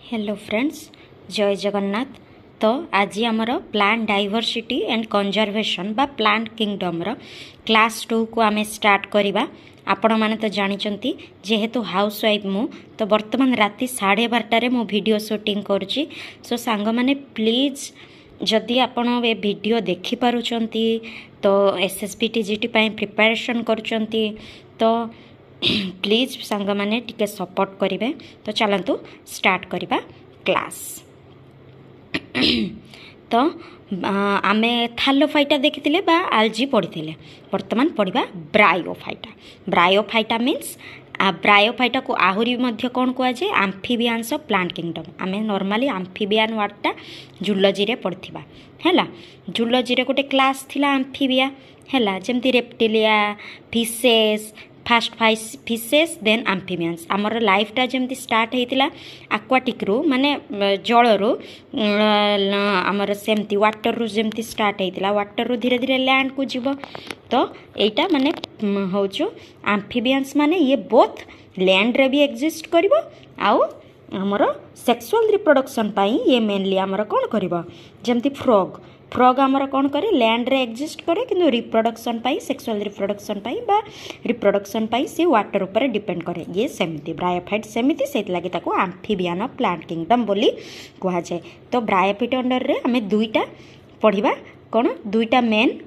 Hello friends, जय जगन्नाथ। तो आज आमर प्लांट डाइवर्सिटी एंड कंजर्वेशन बा प्लांट किंगडम रो क्लास 2 को आम स्टार्ट करवा। आपण मैंने तो जानते जेहेतु हाउस वाइफ मु तो वर्तमान राति 12:30 मो वीडियो शूटिंग करुच्ची। सो सांग माने प्लीज जदि आपण ए वीडियो देखि पारुचंती तो एसएसबीटी जीटी पाई प्रिपरेशन करुचंती तो प्लीज सांग माने टिके सपोर्ट करेंगे। तो चलतु स्टार्ट करवा क्लास। तो आमे थालोफाइटा देखी बा आलजी पढ़ी वर्तमान पढ़ा ब्रायोफाइटा। ब्रायोफाइटा मीन्स ब्रायोफाइटा को आहुरी मध्य कौन कहुए आम्फिबियान्स ऑफ प्लांट किंगडम। आमे नॉर्मली आम्फिबियान वर्डटा जूलॉजी रे पढ़िथिबा हैला। जूलॉजी रे गोटे क्लास थिला आम्फिबिया हैला, जेमती reptilia, fishes, first fishes then amphibians. आमर लाइफटा जमती स्टार्ट होता आक्वाटिक रू माने जलरू आमर सेमती वाटर रू जमती स्टार्ट होता वाटर रू धीरे धीरे लैंड को जीव। तो यहीटा माने होचो आम्फिबियंस माने ये बोथ लैंड रे भी एग्जिस्ट करिवो आउ आमर सेक्सुअल रिप्रोडक्शन पाई ये मेनली आमर कौन करिवो जमती फ्रॉग। फ्रॉग आमर कौन करे लैंड रे एग्जिस्ट करे किंतु रिप्रोडक्शन पाई सेक्सुअल रिप्रोडक्शन पाई बा रिप्रोडक्शन पाई से वाटर ऊपर डिपेंड करे। ये सेमती ब्रायोफाइट सेमती से लगी ताको आम्फिबियन ऑफ प्लांट किंगडम बोली कहा जाए। तो ब्रायोफाइट अंडर रे हमें दुईटा पढ़िबा कौन दुईटा मेन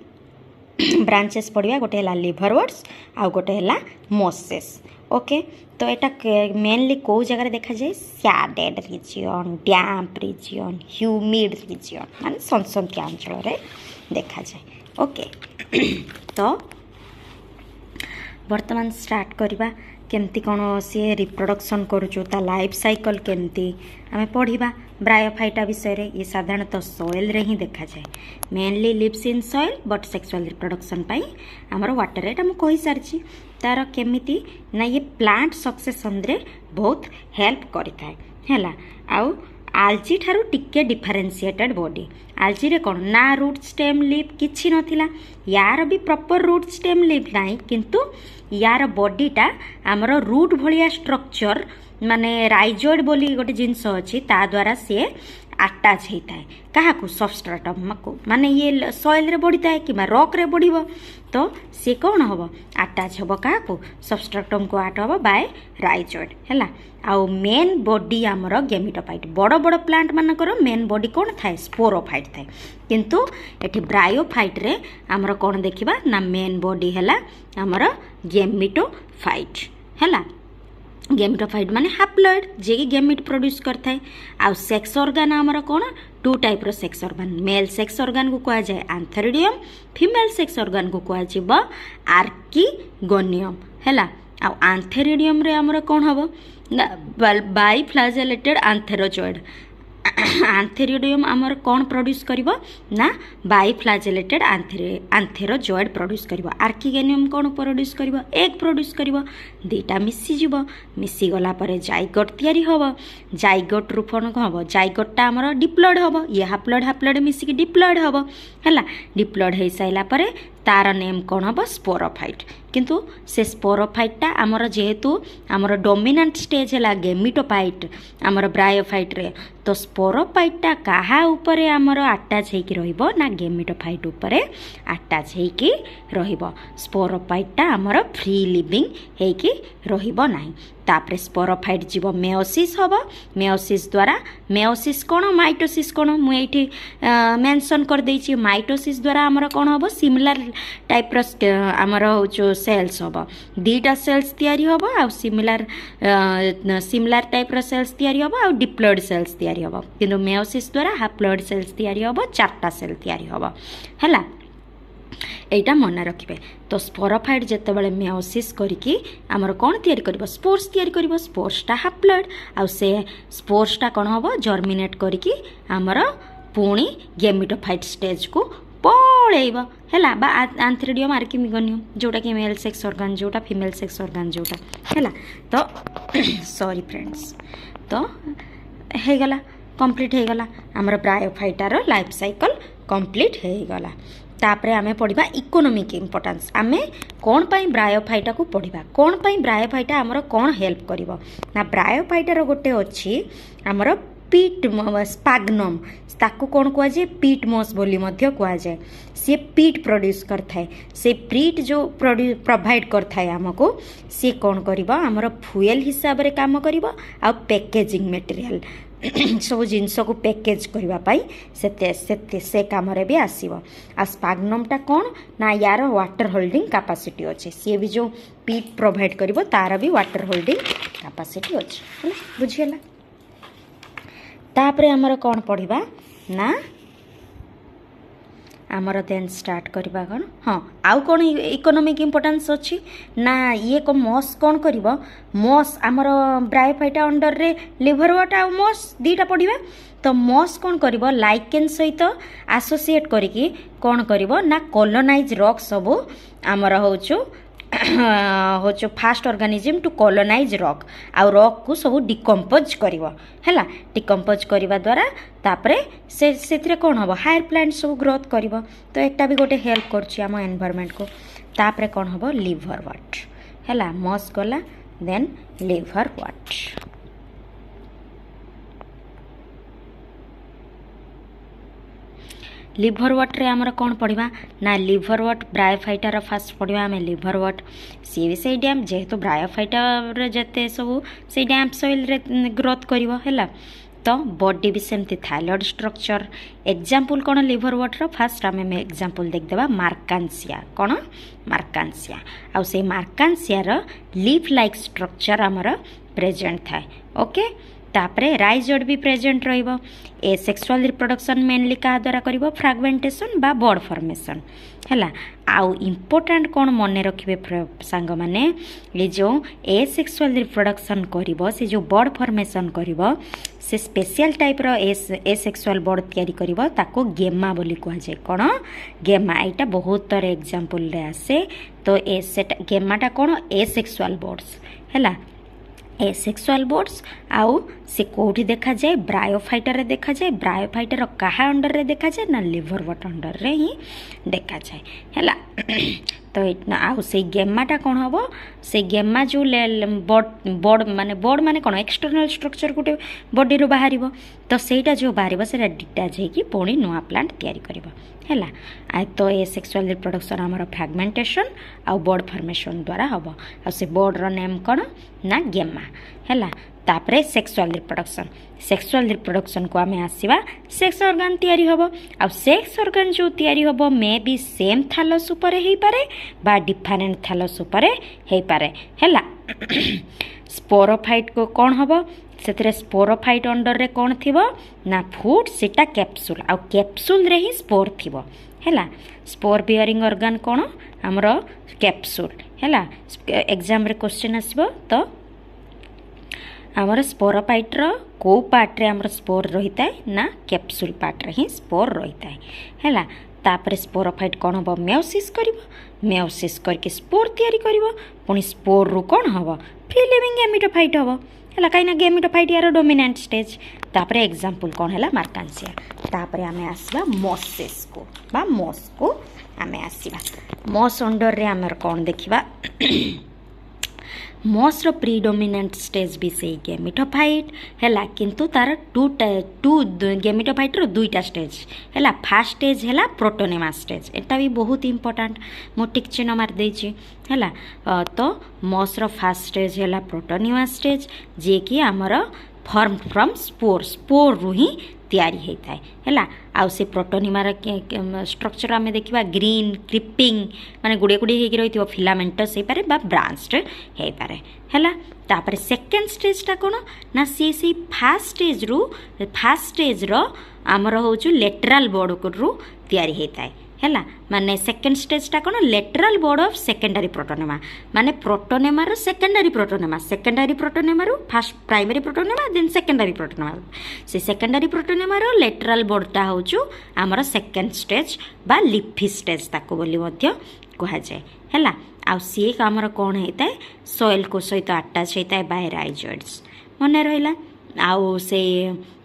ब्रांचेस पढ़िबा, गोटे हला लिवरवर्ट्स आउ गोटे हला मोसेस। ओके, तो यहाँ मेनली कौ जगह देखा जाए सैडेड रिजियन, डैम्प रिजियन, ह्यूमिड रिजियन मान सनसंतिया अंचल देखा जाए। ओके तो वर्तमान स्टार्ट करवा केमती कौन सी रिप्रोडक्शन करुचु ता लाइफ साइकिल केमती आमे पढ़िबा। ब्रायोफाइटा विषय रे ये साधारणतः सॉइल रे ही देखा जाए। Mainly lives in soil but sexual reproduction पाई आमर वाटर एटा मु कहि सारछि। तार केमिति ना ये प्लांट सक्सेसन रे बहुत हेल्प करिथाय हैला। आउ आलजी ठारू टिके डिफरेंशिएटेड बॉडी। आलजी रे कोन ना रूट स्टेम लीफ किछि नथिला, यार भी प्रॉपर रूट स्टेम लीफ नाही किंतु यार बॉडीटा आमर रूट भलिया स्ट्रक्चर माने राइजोइड बोली गोटे जिनस अच्छी ता द्वारा सी आटाच होता है क्या सबस्ट्राटम को माने ये सॉइल रे बढ़ी था कि रॉक रे बढ़ तो सी कौन हम आटाच हम क्या सबस्ट्राटम को आट हम बाय राइजोइड है। आउ मेन बॉडी आमर गेमिटोफाइट। बड़ बड़ प्लांट मानकर मेन बॉडी कौन थाए स्पोरोफाइट थाए किंतु एठी ब्रायोफाइट रे आमर कौन देखिबा ना मेन बॉडी है आमर गेमिटोफाइट है। गेमिटोफाइट माने हाप्लॉइड जे कि गेमिट प्रोड्यूस करता है। आउ सेक्स ऑर्गन आमर कौन टू टाइप रो sex organ. Male sex organ को कहा जाए आंथेरिडियम, फीमेल सेक्स ऑर्गन को कहा जाए आर्किगोनियम हैला। आउ आंथेरिडियम रे आमर कौन हबो बाइफ्लाजेलेटेड आंथेरोजॉइड। आंथेरिडियम आमर कौन प्रोड्यूस करिवो ना बाइफ्लाजेलेटेड आंथेरोजॉइड प्रोड्यूस करिवो। आर्किगोनियम कौन प्रोड्यूस करिवो एग प्रोड्यूस करिवो। दीटा मिसी जीवो, मिसी गला परे जाइगोट तयारी हबो। जाइगोट रू कौन हबो जाइगोटटा आमर डिप्लॉयड हबो। ये हाप्लॉयड मिसी कि डिप्लॉयड हबो हैला। डिप्लॉयड हे साइला परे तार नेम कौन हम स्पोरोफाइट किंतु से स्पोरोफाइटा आमर जेहेतु आमर डोमिनेंट स्टेज है गेमिटोफाइट आमर ब्रायोफाइट रे तो स्पोरोफाइटा कहा उपरे आमर आटाच होइकी रहिबो ना गेमिटोफाइट उपरे आटाच होइकी रहिबो। स्पोरोफाइटा आमर फ्री लिविंग होइकी रहिबो नाही। तापरे स्पोरोफाइट जीव मेओसिस हबो। मेओसिस द्वारा मेओसिस कौन माइटोसिस कौन मुझे मेंशन कर देछि। माइटोसिस द्वारा आमर कौन हबो सिमिलर टाइप रो आमर हो सेल्स हबो। दीटा सेल्स तयारी हबो आ सिमिलर टाइप रो सेल्स तयारी हबो आ डिप्लॉयड सेल्स तयारी हबो किंतु मेओसिस द्वारा हाप्लॉयड सेल्स तयारी हबो चारटा सेल तयारी हबो हैला। एटा मन रखिबे। तो स्पोरोफाइट जेते बेले मेओसिस करिकी आमर कोन तयारी करबो स्पोर्स तयारी करबो। स्पोर्सटा हाप्लॉयड आ से स्पोर्सटा कोन हबो जर्मिनेट करिकी आमर पुणी गेमिटोफाइट स्टेज को पळेइबो हैला बा आंथेरिडियम आर्किगोनियम जोटा कि मेल सेक्स ऑर्गन जोटा फीमेल सेक्स ऑर्गन जोटा हैला। तो सॉरी फ्रेंड्स तो हे गला कंप्लीट हे गला आमर ब्रायोफाइटार लाइफ साइकिल कंप्लीट हे गला। तापरे आमे पढ़िबा इकोनॉमिक इंपोर्टेंस। आमे कौन पाई ब्रायोफाइटा को पढ़िबा कौन पाई ब्रायोफाइटा आमर कौन हेल्प करिवो ना ब्रायोफाइटार गोटे अछि आमर ପିଟ୍ ସ୍ପାଗ୍ନମ୍ ତାକୁ କ'ଣ କୁହାଯାଏ ପିଟ୍ ମସ୍ ବୋଲି ମଧ୍ୟ କୁହାଯାଏ। ସିଏ ପିଟ୍ ପ୍ରଡ୍ୟୁସ୍ କରିଥାଏ। ସେ ପିଟ୍ ଯେଉଁ ପ୍ରୋଭାଇଡ଼ କରିଥାଏ ଆମକୁ, ସିଏ କ'ଣ କରିବ ଆମର ଫୁଏଲ୍ ହିସାବରେ କାମ କରିବ ଆଉ ପ୍ୟାକେଜିଂ ମେଟେରିଆଲ ସବୁ ଜିନିଷକୁ ପ୍ୟାକେଜ୍ କରିବା ପାଇଁ ସେ କାମରେ ବି ଆସିବ। ଆଉ ସ୍ପାଗ୍ନମ୍ଟା କ'ଣ ନା ୟାର ୱାଟର ହୋଲ୍ଡିଂ କାପାସିଟି ଅଛି। ସିଏ ବି ଯେଉଁ ପିଟ୍ ପ୍ରୋଭାଇଡ଼ କରିବ ତାର ବି ୱାଟର ହୋଲ୍ଡିଂ କାପାସିଟି ଅଛି। ହେଲା, ବୁଝିଗଲା। ତାପରେ ଆମର କ'ଣ ପଢ଼ିବା ନା ଆମର ଦେନ୍ ଷ୍ଟାର୍ଟ କରିବା କ'ଣ, ହଁ ଆଉ କ'ଣ ଇକୋନୋମିକ୍ ଇମ୍ପୋର୍ଟାନ୍ସ ଅଛି ନା ଇଏ ମସ୍ କ'ଣ କରିବ, ମସ୍ ଆମର ବ୍ରାୟୋଫାଇଟା ଅଣ୍ଡରରେ ଲିଭର୍ ୱାଟ୍ ଆଉ ମସ୍ ଦୁଇଟା ପଢ଼ିବା। ତ ମସ୍ କ'ଣ କରିବ ଲାଇକେନ୍ ସହିତ ଆସୋସିଏଟ୍ କରିକି କ'ଣ କରିବ ନା କଲୋନାଇଜ୍ ରକ୍ ସବୁ ଆମର ହେଉଛୁ ଫାଷ୍ଟ ଅର୍ଗାନିଜିମ୍ ଟୁ କଲୋନାଇଜ୍ ରକ୍, ଆଉ ରକ୍କୁ ସବୁ ଡିକମ୍ପୋଜ୍ କରିବ। ହେଲା, ଡିକମ୍ପୋଜ୍ କରିବା ଦ୍ୱାରା ତାପରେ ସେଥିରେ କ'ଣ ହେବ ହାୟର ପ୍ଲାଣ୍ଟ ସବୁ ଗ୍ରୋଥ୍ କରିବ। ତ ଏଟା ବି ଗୋଟେ ହେଲ୍ପ କରୁଛି ଆମ ଏନଭାରମେଣ୍ଟକୁ। ତାପରେ କ'ଣ ହେବ ଲିଭର୍ ୱାଟ୍। ହେଲା, ମସ୍ ଗଲା, ଦେନ୍ ଲିଭର୍ ୱାଟ୍। लिभर वाट्रे आमर कौन पढ़ा ना लिभर वाट ब्रायोफाइटार फास्ट पढ़ा आम लिभर वाट सी भी से डैम जेहेतु ब्रायोफाइटार जिते सब से डैम सॉइल रे ग्रोथ करिवो हैला। तो बॉडी भी सेमती थायरॉइड स्ट्रक्चर एग्जांपल कौन लिभर वाटर फास्ट आम एग्जांपल देखदेवा मार्कांसिया कौन मार्कांसिया आउ से मार्कांसियार लीफ लाइक स्ट्रक्चर आमर प्रेजेंट थाए। ओके, तापरे राइजोड भी प्रेजेंट रहिबो। ए सेक्सुअल रिप्रोडक्शन मेनली क्या द्वारा करिवो फ्रैगमेंटेशन बा बॉड फॉर्मेशन हैला। आउ इम्पोर्टेंट कौन मन रखिबे सांग माने ये जो ए सेक्सुअल रिप्रोडक्शन करिवो से जो बॉड फॉर्मेशन करिवो से स्पेशल टाइप रो ए सेक्सुअल बॉड तयारी करिवो ताको गेमा बोली कह जाय। कोन गेमा एटा बहुत तरह एग्जांपल रे आसे। तो ए सेट गेमाटा कोन ए सेक्सुअल बॉड्स हैला। ए सेक्सुअल बोर्ड्स आउ से कौटी देखा जाए ब्रायोफाइटर रे देखा जाए। ब्रायोफाइटर कहा अंडर रे देखा जाए ना लिभर वाट अंडर रे ही देखा जाए हैला। तो आउ से गेमाटा कौन हम से गेमा जो बॉड माने कौन एक्सटर्नल स्ट्रक्चर गोटे बॉडी रो बाहर तो सेटा जो बाहर से डिटाच होगी पुणी नुआ प्लांट तैयारी करिवो हैला। तो ए सेक्सुअल रिप्रोडक्शन आमर फ्रैगमेंटेशन आउ बॉड फॉर्मेशन द्वारा हम आ से बॉड रो नेम कौन ना गेमा हैला। तापरे सेक्सुअल रिप्रोडक्शन को आमे आसीबा सेक्स ऑर्गन तैयारी होबो। आ सेक्स ऑर्गन जो तैयारी होबो मे बी सेम थालस ऊपर हेई पारे बा डिफरेंट थालस ऊपर हेई पारे हैला। स्पोरोफाइट को कौन होबो से स्पोरोफाइट अंडर रे कौन थिबो ना फूड सेटा कैप्सूल आ कैप्सूल रे ही स्पोर थिबो हैला। स्पोर बियरिंग ऑर्गन कौन हमरो कैप्सूल हैला। एग्जाम रे क्वेश्चन आसीबो तो आमर स्पोरोफाइटर को पार्ट रे आमर स्पोर रहिता है ना कैप्सूल पार्ट रे ही स्पोर रहिता है हैला। तापर स्पोरोफाइट कौन हम मेयोसिस करिवो मेयोसिस करके स्पोर तैयारी करिवो पुणी स्पोर रु कौन हम फ्री लिविंग गेमिटोफाइट हम हैला। कहीं गेमिटोफाइट यार डोमिनेंट स्टेज। तापर एग्जांपल कौन है मार्कांसिया। तापर आमे आसीबा मॉसेस को बा मॉस को आमे आसीबा मॉस अंडर रे आमर कौन देखिबा मॉस रो प्रीडोमिनेंट स्टेज भी से गेमिटोफाइट हैला। किंतु तार टू गेमिटोफाइट रो दुईटा स्टेज हैला। फास्ट स्टेज हैला प्रोटोनेमा स्टेज एटा भी बहुत इंपोर्टेंट मो टिक चिन्ह मार देछि हैला। तो मॉस रो फास्ट स्टेज हैला प्रोटोनेमा स्टेज जे कि हमर फॉर्म फ्रॉम स्पोर रु ही तैयारी होता है हैला। आउ से प्रोटोनिमार स्ट्रक्चर आम देखा ग्रीन क्रिपिंग माने गुड़े गुड़े होगी रही फिलामेंटस हो पारे बा ब्रांच्ड हो पारे हैला। तापर सेकेंड स्टेजटा कौन ना सी फास्ट स्टेज रो आमर हूँ लेटराल बॉर्ड रु तैयारी होता है हैला। माने सेकेंड स्टेजटा कौन lateral bud of secondary protonema माने प्रोटोनेमा रो सेकेंडरी प्रोटोनेमा रो first primary protonema then secondary protonema से सेकेंडरी प्रोटोनेमा रो लेटराल बॉर्डटा होचु हमर सेकेंड स्टेज बा लिफी स्टेज ताको बोली मध्य कहा जाए हैला। आ सी हमर कौन होता है सॉइल को सहित अटैच होता है बाय राइजोइड्स मन रहिला। आउ से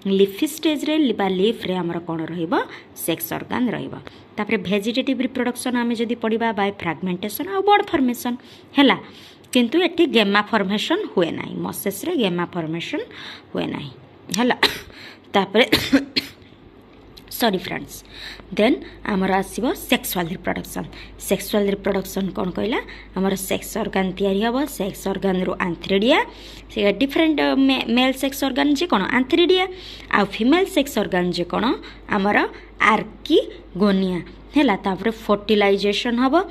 लिफी स्टेज रे बा लीफ रे हमर कौन रहिबो सेक्स ऑर्गन रहिबो। तापरे वेजिटेटिव रिप्रोडक्शन आमे जदि पढ़िबा बाय फ्रैगमेंटेशन आ बॉड फॉर्मेशन हैला। किंतु एटी गेमा फॉर्मेशन हुए नाही मॉसेस रे गेमा फॉर्मेशन हुए नाही है तापर सॉरी फ्रेंड्स देन आमर आसो सेक्सुअल रिप्रोडक्शन कौन कहला आमर सेक्स ऑर्गन तैयारी हम सेक्स ऑर्गन रू आंथ्रिडिया से डिफरेंट मेल सेक्स ऑर्गन जे कौन आंथ्रिडिया आ फीमेल सेक्स ऑर्गन जे कौन आमर आर्किगोनिया है तापर फर्टिलाइजेशन हम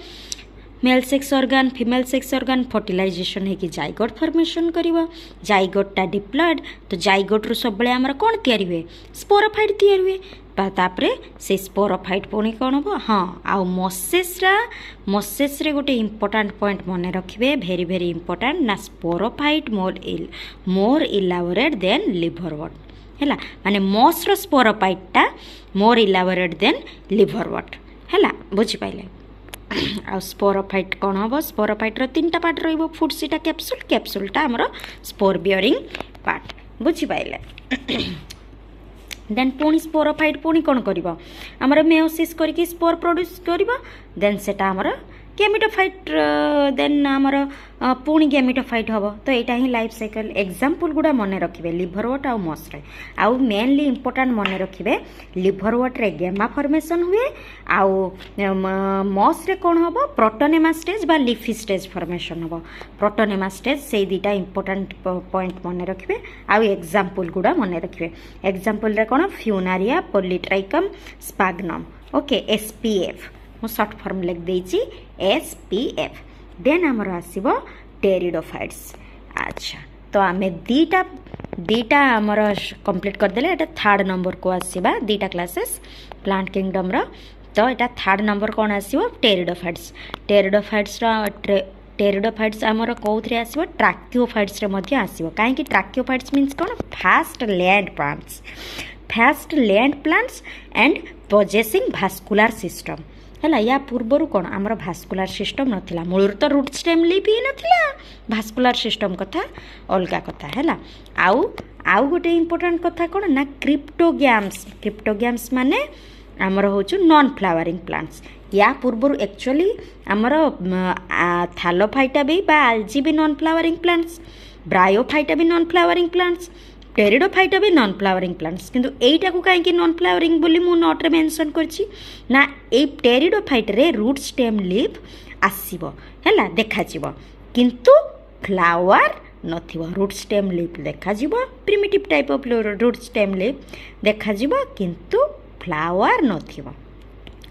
male sex organ female sex organ fertilization है जाइगोट फॉर्मेशन करिवो जाइगोटा डिप्लॉयड तो जाइगोट रु सब बेले हमर कोन तयारी हुए स्पोरोफाइट तयारी हुए तापरे से स्पोरोफाइट पुणी कौन हम हाँ आउ मोसेस रे गोटे इम्पोर्टाट पॉइंट मन रखिए भेरी भेरी इम्पोर्टाट ना स्पोरोफाइट मोर इलाबोरेट देन लिवरवट है माने मॉस रो स्पोरोफाइटा मोर इलाबोरेट देन लिवरवट है बुझिपारे आ स्पोरोफाइट कौन हम स्पोरोफाइट रो 3टा पार्ट रहिबो फुटसीटा कैप्सूलटा हमर स्पोर बियरिंग पार्ट बुझिपारे देन पुणी स्पोरोफाइट पुणी कौन कर आमर मेयोसिस करके स्पोर प्रोड्यूस कर देन सेटा आमर गेमिटोफाइट देन आमर पुणी गेमिटोफाइट हम तो यहाँ ही लाइफ साइकिल एग्जांपल गुड़ा मन रखिए लिवरवट आउ मॉस आउ मेनली इम्पोर्टाट मन रखिए लिवरवट रे गेमा फॉर्मेशन हुए आउ मॉस रे कौन हम प्रोटोनेमा स्टेज बा लिफी स्टेज फॉर्मेशन हम प्रोटोनेमा स्टेज से दुईटा इम्पोर्टाट पॉइंट मन रखिए आउ एग्जांपल गुड़ा मन रखिए एग्जांपल रे कौन फ्यूनारिया पॉलीट्राइकम स्पाग्नम ओके एसपीएफ मु शॉर्ट फॉर्म लिख देछि एसपीएफ देन आमर आसीबो टेरिडोफाइट्स अच्छा तो आमे दीटा आमर कंप्लीट कर देले एटा थर्ड नंबर को आसीबा दीटा क्लासेस प्लांट किंगडम रो तो एटा थर्ड नंबर कोन आसीबो टेरिडोफाइट्स आमर कौथरे आसीबो ट्राकियोफाइट्स रे मध्ये आसीबो काहे कि ट्राकियोफाइट्स मींस कोन first land plants and possessing vascular system है या पूर्वर कौन आमर भास्कुलर सिस्टम नाला मूल तो रूट स्टेम लीफ ही नाला भास्कुलर सिस्टम कथा अलग कथा है आउ गोटे इम्पोर्टाट कथा कौन ना क्रिप्टोग्याम्स माने आमर हूँ नॉन फ्लावरिंग प्लांट्स या पूर्वर एक्चुअली आमर थालोफाइटा भी बा आल्जी भी नॉन फ्लावरिंग प्लांट्स ब्रायोफाइटा भी नॉन फ्लावरिंग प्लांट्स टेरिडोफाइटा भी नॉन फ्लावरिंग प्लांट्स किंतु एटा को कहीं नॉन फ्लावरिंग बोली मु नोट रे मेंशन करछि ना ए टेरिडोफाइट रे रूट स्टेम लीफ आसीबो हैला देखा जिवो किंतु फ्लावर नथिबो रूट स्टेम लीफ देखा जिवो primitive type of root stem leaf देखा जिवो किंतु फ्लावर नथिबो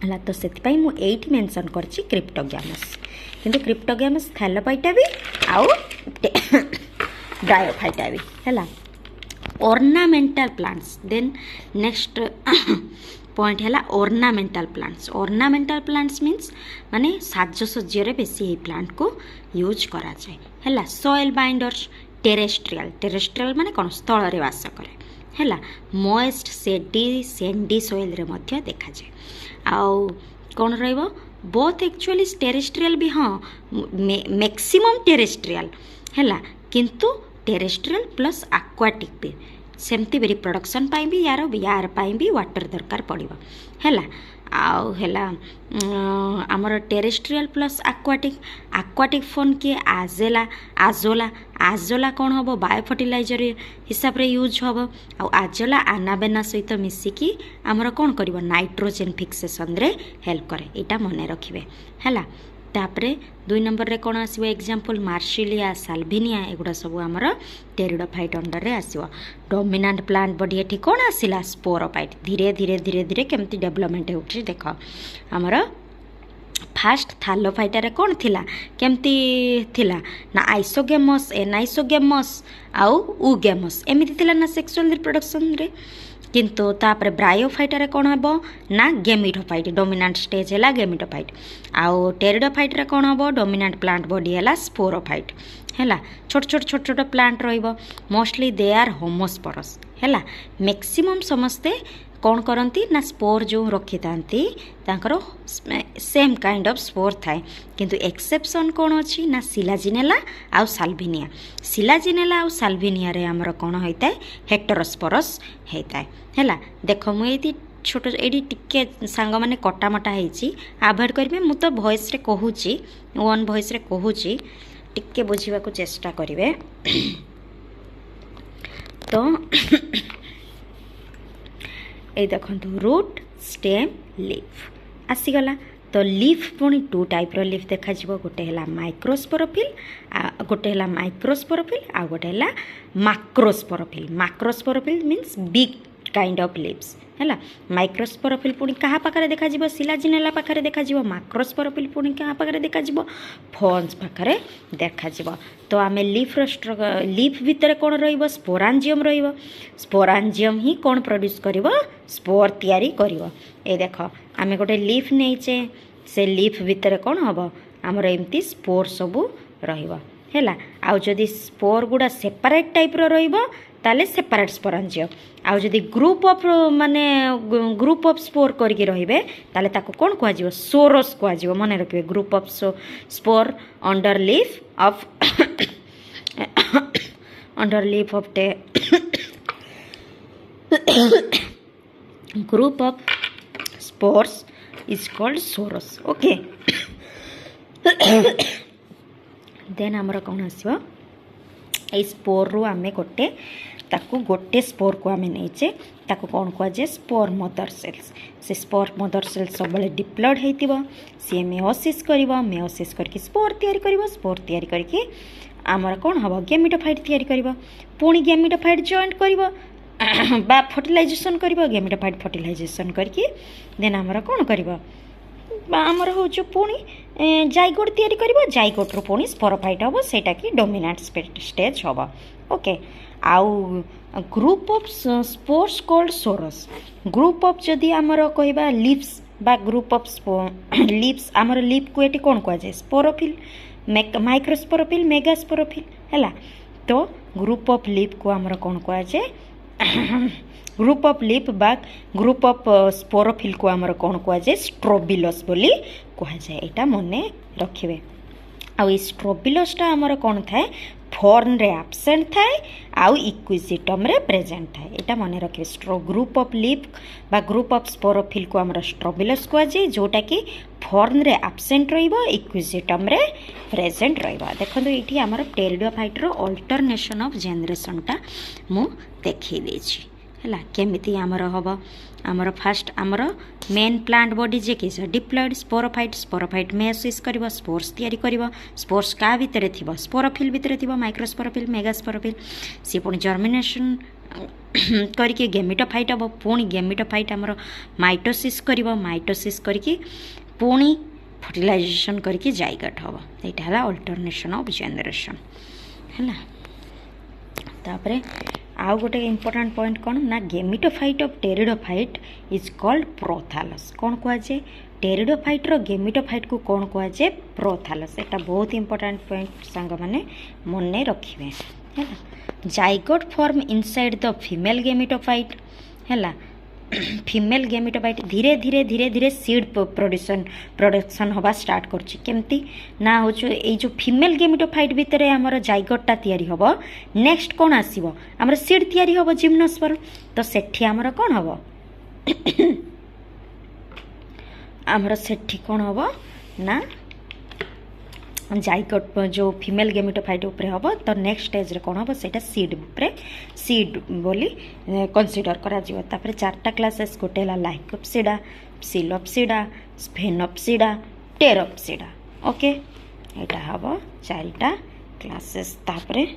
हैला तो सेति पई मु एठी मेंशन करछि क्रिप्टोग्यामस किंतु क्रिप्टोग्यामस थैलोफाइटा भी आउ ब्रायोफाइटा भी हैला ornamental plants then next point है ornamental plants means माने साजसज्जरे बेसी ये प्लांट को यूज करा जाए है सॉइल बाइंडर्स टेरेस्ट्रियल माने कौन स्थल रे वास करे है मॉइस्ट सैंडी सॉइल रे मध्य देखा जाए आउ कौन रहिबो बोथ एक्चुअली टेरेस्ट्रियल भी हाँ मैक्सिमम टेरेस्ट्रियल है किंतु टेरेस्ट्रियल प्लस आक्वाटिक भी सेमती भी रिप्रोडक्शन पाई भी यार पाई भी वाटर दरकार पड़िबो हैला आउ हैला आमर टेरेस्ट्रियल प्लस आक्वाटिक फोन के आजोला कौन हम बायो फर्टिलाइजर हिसाब रे यूज हम आउ आजोला आनाबेना सहित मिसिकी आमर कौन करिवो नाइट्रोजन फिक्सेशन रे हेल्प करे एटा मने रखिबे हैला तापरे 2 नंबर रे कौन आसीबो एग्जांपल मार्सिलिया साल्विनिया एगुडा सब आमर टेरिडोफाइट अंडर रे आसीबो डोमिनेंट प्लांट बॉडी एठी कौन आसिला स्पोरोफाइट धीरे धीरे केमती डेवलपमेंट होउछि देखो आमर फास्ट थालोफाइटा रे कौन थिला केमती थिला ना आइसोगेमस एनाइसोगेमस आउ उगेमस एमिति थिला ना सेक्सुअल रिप्रोडक्शन रे किंतु तापर ब्रायोफाइटा रे कौन हम ना गेमिटोफाइट डोमिनेंट स्टेज है गेमिटोफाइट आउ टेरिडोफाइट रे कौन हम डोमिनेंट प्लांट बॉडी है स्पोरोफाइट है छोट प्लांट रहिबो मोस्टली दे आर होमोस्पोरस है मैक्सिमम समस्ते कौन करती ना स्पोर जो रखी था सेम काइंड ऑफ स्पोर थाए किंतु एक्सेप्शन कौन अच्छी ना सिलाजिनेला आउ साल्विनिया आउ साल्विनिया रे हमर कौन होता है हेटेरोस्पोरस होता है देख मुझे छोट ये टिके सांग मैंने कटामटा होती आभोड करेंगे मु तो वॉइस रे कहूची वन वॉइस रे कहूची टिके बुझा चेष्टा करेंगे तो ये देखो रूट स्टेम लीफ आसीगला। तो लीफ पुणी टू टाइप लीफ देखा गोटे है माइक्रोस्पोरोफिल गोटे है माइक्रोस्पोरोफिल आ गोटे है macrosporophyll. Macrosporophyll means big kind of leaves है। माइक्रोस्पोरोफिल पुणी क्या पाखे देखा सिलाजिनेला पाखे देखा। माक्रोस्पोरोफिल पुणी क्या पाखे देखा फॉन्स पाखे देखा। तो आम लीफ लीफ भितर कौन रोरांजियम स्पोरांजियम ही कौन प्रोड्यूस कर स्पोर तैयारी कर। ए देख आम गोटे लीफ नहींचे से लीफ भितर कौन हम आमर एमती स्पोर सबू रहा। आउ जदि स्पोर गुड़ा सेपरेट टाइप ताले सेपरेट स्पोरांजियम। आउ जदि ग्रुप ऑफ माने ग्रुप ऑफ स्पोर करके रहिबे ताले ताको कोन कहजिवो सोरोस कहजिवो। मन रखिबे group of spore under leaf of under leaf of group of spores is called sorus. Okay then आमर कौन आसो ए स्पोर रु आमे गोटे स्पोर को आमे नहींचे ताको कौन कहुए स्पोर मदर सेल्स। से स्पोर मदर सेल्स सब डिप्लॉयड होइतिबो सी मेओसिस करिवो। मेओसिस करके स्पोर तैयारी करिवो। स्पोर तैयारी करके आमर कौन हम गैमेटोफाइट तैयारी करिवो। पुणी गैमेटोफाइट जॉइंट करिवो बा फर्टिलाइजेशन करिवो। गैमेटोफाइट फर्टिलाइजेशन करके देन आमर कौन करिवो आमर हो पुणी जाइगोट तैयारी करिवो। जाइगोट रु पुणी स्पोरोफाइट हम सेटा की डोमिनेंट स्टेज हम। ओके आउ group of spores called sorus. Group of जदि आमर कहबा लीव्स बा ग्रुप ऑफ लीव्स आमर लीफ को एटी कौन कहुए स्पोरोफिल माइक्रोस्पोरोफिल मेगास्पोरोफिल है। तो ग्रुप ऑफ लीफ को आमर कौन कहुए ग्रुप ऑफ लीफ बा ग्रुप ऑफ स्पोरोफिल को आमर कौन कहुए स्ट्रोबिलस बोली कहुए। यहाँ मन रखिए। आउ स्ट्रोबिलसटा आमर कौन थाए फॉर्न रे एब्सेंट थाए आउ इक्विजिटम रे प्रेजेंट थाए। यहाँ मन रखिए ग्रुप ऑफ लीफ बा ग्रुप ऑफ स्पोरोफिल को आमर स्ट्रोबिलस कहुए जोटा कि फॉर्न रे एब्सेंट रहिबो इक्विजिटम रे प्रेजेंट रहिबो। देखो ये आमर टेरिडोफाइट रो अल्टरनेशन ऑफ जनरेशनटा मु देखि देछि है। केमिति आमर हम आमर फास्ट आमर मेन प्लांट बॉडी जे कि डिप्लॉयड स्पोरोफाइट। स्पोरोफाइट मेओसिस करिवो स्पोर्स तैयारी करिवो। स्पोर्स का भितर थिबो स्पोरोफिल भितर थिबो माइक्रोस्पोरोफिल मेगास्पोरोफिल। सी पुणी जर्मिनेशन करके गैमेटोफाइट हम। पुणी गैमेटोफाइट आमर माइटोसिस करिवो। माइटोसिस करके पुणी फर्टिलाइजेशन करके जाइगोट हम। यहाँ है अल्टरनेशन ऑफ जनरेशन है। तापरे आउ गोटे इंपोर्टेंट पॉइंट कौन ना gametophyte of pteridophyte is called prothallus. कौन कहुए टेरिडोफाइट रो गैमेटोफाइट को कौन कहुए प्रोथैलस। एटा बहुत इंपोर्टेंट पॉइंट सांग माने मन रखिए है। Zygote form inside the female gametophyte है। फीमेल गैमेटोफाइट धीरे धीरे धीरे धीरे सीड प्रोडक्शन हवा स्टार्ट करछि। केमती ना हो जो फीमेल गैमेटोफाइट भितर आमर जाइगोटा तैयारी हबो। नेक्स्ट कौन आसीबो आमर सीड तैयारी हबो जिम्नोस्पर्म। तो सेठी आमर कौन हबो आमर सेठी कौन हबो ना जाइगोट जो फीमेल गैमेटोफाइट उपरे हम। तो नेक्स्ट स्टेज रे कौन हम सेटा सीड उपरे सीड बोली कंसीडर करा जिवो। तापरे चारटा क्लासेस गोटे है लाइकोप्सिडा सिलोप्सिडा स्फेनोप्सिडा टेरोप्सिडा। ओके यहाँ हम चारिटा क्लासेस। तापरे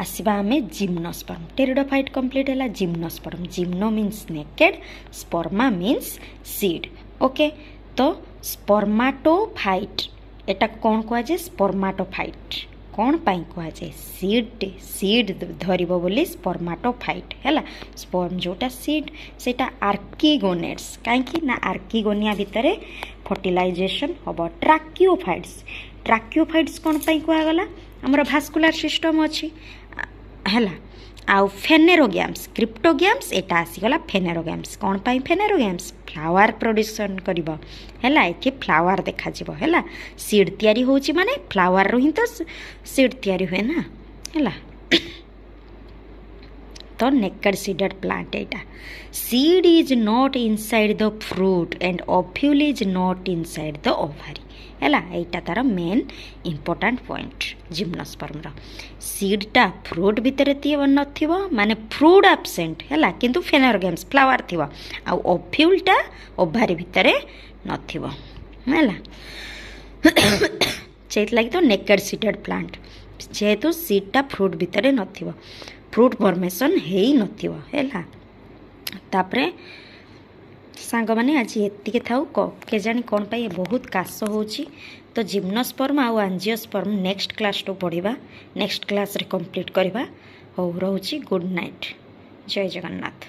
आसवा आमे जिम्नोस्पर्म। टेरिडोफाइट कंप्लीट है। Gymnosperm gymno means naked स्पर्मा means seed. Okay तो स्पर्माटोफाइट एटा कौन कहुए स्पर्माटोफाइट कौन पाई कहुए सीड सीड धरिबो बोली स्पर्माटोफाइट है। स्पर्म जोटा सीड सेटा आर्किगोनेट्स कहीं ना आर्किगोनिया भितर फर्टिलाइजेशन हम। ट्राक्योफाइट्स कौन पाई कहगला आमर भास्कुलार सिस्टम अच्छी है। आउ फेनेरोगैम्स क्रिप्टोगैम्स एटा आसीगला फेनेरोगैम्स कौन पाई फेनेरोगैम्स फ्लावर प्रोडक्शन करिवो हैला। एठी फ्लावर देखा जिवो हैला। सीड तैयारी होची माने फ्लावर रो ही तो सीड तैयारी हुए ना हैला। तो ତ ନେକେଡ୍ ସିଡେଡ୍ ପ୍ଲାଣ୍ଟ ଏଇଟା। Seed is not inside the fruit and ovule is not inside the ovary ହେଲା। ଏଇଟା ତାର ମେନ୍ ଇମ୍ପୋର୍ଟାଣ୍ଟ ପଏଣ୍ଟ ଜିମ୍ନୋସ୍ପର୍ମର। ସିଡ୍ଟା ଫ୍ରୁଟ୍ ଭିତରେ ନଥିବ, ମାନେ ଫ୍ରୁଟ୍ ଆବସେଣ୍ଟ ହେଲା, କିନ୍ତୁ ଫେନୋରଗାମ୍ସ ଫ୍ଲାୱାର ଥିବ। ଆଉ ଓଭ୍ୟୁଲ୍ଟା ଓଭାରି ଭିତରେ ନଥିବ ହେଲା। ସେଇଥିଲାଗି ତ ନେକେଡ୍ ସିଡେଡ୍ ପ୍ଲାଣ୍ଟ, ଯେହେତୁ ସିଡ୍ଟା ଫ୍ରୁଟ୍ ଭିତରେ ନଥିବ, ଫ୍ରୁଟ୍ ଫର୍ମେସନ୍ ହେଇନଥିବ ହେଲା। ତାପରେ ସାଙ୍ଗମାନେ ଆଜି ଏତିକି ଥାଉ। କେଜାଣି କ'ଣ ପାଇଁ ବହୁତ କାଶ ହେଉଛି। ତ ଜିମ୍ନୋସ୍ପର୍ମ ଆଉ ଆଞ୍ଜିଓସ୍ପର୍ମ ନେକ୍ସଟ କ୍ଲାସ୍ରୁ ପଢ଼ିବା, ନେକ୍ସଟ କ୍ଲାସ୍ରେ କମ୍ପ୍ଲିଟ୍ କରିବା। ହଉ, ରହୁଛି। ଗୁଡ଼୍ ନାଇଟ୍, ଜୟ ଜଗନ୍ନାଥ।